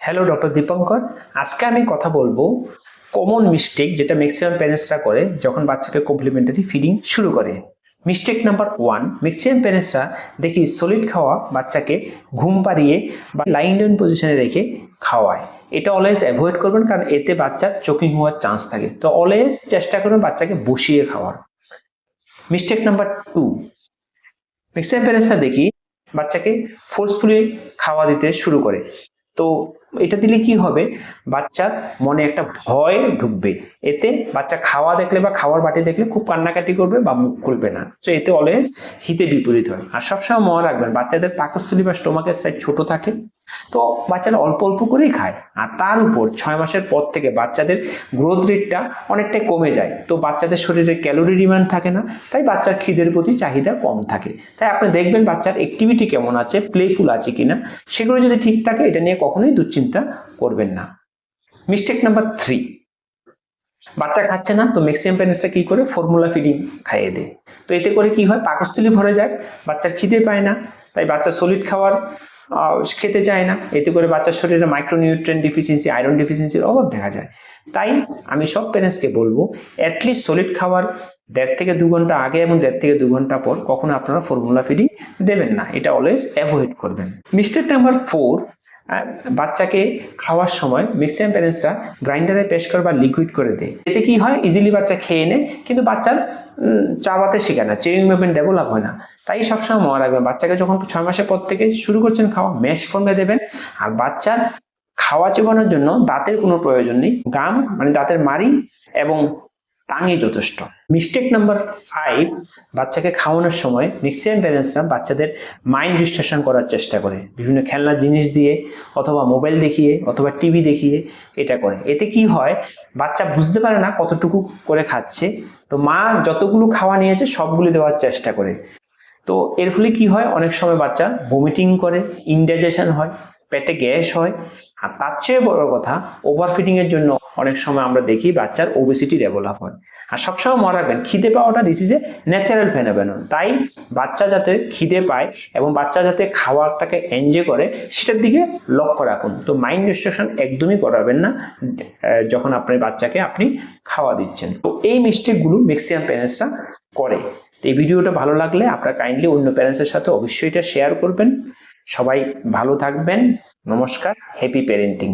Hello doctor Dipankar. আজকে আমি কথা বলবো কমন মিস্টেক যেটা ম্যাক্সিমাম প্যারেন্টসরা করে যখন বাচ্চাকে কমপ্লিমেন্টারি ফিডিং শুরু করে। মিস্টেক নাম্বার 1, ম্যাক্সিমাম প্যারেন্টসরা দেখি সলিড খাওয়া বাচ্চাকে ঘুম পাড়িয়ে বা লাইং ডাউন পজিশনে রেখে খাওয়ায়। এটা অলওয়েজ অ্যাভয়েড করবেন, কারণ এতে বাচ্চার চোকিং হওয়ার চান্স থাকে। তো অলওয়েজ চেষ্টা করবেন বাচ্চাকে বসিয়ে খাওয়ার। মিস্টেক নাম্বার 2, ম্যাক্সিমাম প্যারেন্টসরা দেখি বাচ্চাকে ফোর্সফুলি খাওয়া দিতে শুরু করে। তো এটা দিলে কি হবে, বাচ্চার মনে একটা ভয় ঢুকবে। এতে বাচ্চা খাওয়া দেখলে বা খাওয়ার বাটি দেখলে খুব কান্নাকাটি করবে বা মুখ খুলবে না। তো এতে অলওয়েজ হিতে বিপরীত হয়। আর সবসময় মনে রাখবেন, বাচ্চাদের পাকস্থলী বা স্টোমাকের সাইজ ছোট থাকে, তো বাচ্চারা অল্প অল্প করেই খায়। আর তার উপর 6 মাসের পর থেকে বাচ্চাদের গ্রোথ রেটটা অনেকটাই কমে যায়। তো বাচ্চাদের শরীরে ক্যালোরি ডিমান্ড থাকে না, তাই বাচ্চার খিদের প্রতি চাহিদা কম থাকে। তাই আপনি দেখবেন বাচ্চার অ্যাক্টিভিটি কেমন আছে, প্লেফুল আছে কিনা, সেগুলো যদি ঠিক থাকে এটা নিয়ে কখনোই দুশ্চিন্তা করবেন না। মিস্টেক নাম্বার 3, বাচ্চা খাচ্ছে না, তো ম্যাক্সিমাম প্যারেন্টসরা কি করে ফর্মুলা ফিডিং খাইয়ে দেয়। তো এতে করে কি হয়, পাকস্থলী ভরে যায়, বাচ্চার খিদে পায় না, তাই বাচ্চা সলিড খাওয়ার খেতে চায় না। এতে করে বাচ্চার শরীরে মাইক্রোনিউট্রিয়েন্ট ডিফিসিয়েন্সি, আয়রন ডিফিসিয়েন্সির অভাব দেখা যায়। তাই আমি সব প্যারেন্টসকে বলবো, অ্যাটলিস্ট সলিড খাওয়ার 1.5 থেকে 2 ঘন্টা আগে এবং 1.5 থেকে 2 ঘন্টা পর কখনো আপনারা ফর্মুলা ফিডিং দেবেন না। এটা অলওয়েজ অ্যাভয়েড করবেন। মিস্টেক নাম্বার 4, বাচ্চাকে খাওয়ার সময় ম্যাক্সিমাম প্যারেন্টসরা গ্রাইন্ডারে পেস্ট করে বা লিকুইড করে দেয়। এতে কি হয়, ইজিলি বাচ্চা খেয়ে নেয়, কিন্তু বাচ্চার চাবাতে শেখে না, চেইং মুভমেন্ট ডেভেলপ হয় না। তাই সবসময় মনে রাখবেন, বাচ্চাকে যখন 6 মাসের পর থেকে শুরু করছেন খাওয়া, ম্যাশ ফর্মে দেবেন। আর বাচ্চার খাওয়া চিবানোর জন্য দাঁতের কোনো প্রয়োজন নেই, গাম মানে দাঁতের মাড়ি এবং টাঙই যথেষ্ট। মিস্টেক নাম্বার 5, বাচ্চাকে খাওয়ানোর সময় ম্যাক্সিমাম প্যারেন্টসরা বাচ্চাদের মাইন্ড ডিস্ট্রাকশন করার চেষ্টা করে, বিভিন্ন খেলনার জিনিস দিয়ে অথবা মোবাইল দেখিয়ে অথবা টিভি দেখিয়ে এটা করে। এতে কি হয়, বাচ্চা বুঝতে পারে না কতটুকু করে খাচ্ছে। তো মা যতগুলো খাওয়া নিয়েছে সবগুলো দেওয়ার চেষ্টা করে। তো এর ফলে কি হয়, অনেক সময় বাচ্চা ভমিটিং করে, ইনডাইজেশন হয়, পেটে গ্যাস হয়। আর তার চেয়ে বড় কথা, ওভারফিডিং এর জন্য অনেক সময় আমরা দেখি বাচ্চার ওবেসিটি ডেভেলপ হয়। আর সবসময় মনে রাখবেন, খিদে পাওয়াটা this is a natural phenomenon. তাই বাচ্চা যাতে খিদে পায় এবং বাচ্চা যাতে খাওয়াটাকে এনজয় করে, সেটার দিকে লক্ষ্য রাখুন। তো মাইন্ড ডিস্ট্রাকশন একদমই করাবেন না যখন আপনার বাচ্চাকে আপনি খাওয়া দিচ্ছেন। তো এই মিস্টেকগুলো ম্যাক্সিমাম প্যারেন্টসরা করে। তো এই ভিডিওটা ভালো লাগলে আপনারা কাইন্ডলি অন্য প্যারেন্টসের সাথে অবশ্যই এটা শেয়ার করবেন। সবাই ভালো থাকবেন। নমস্কার, হ্যাপি প্যারেন্টিং।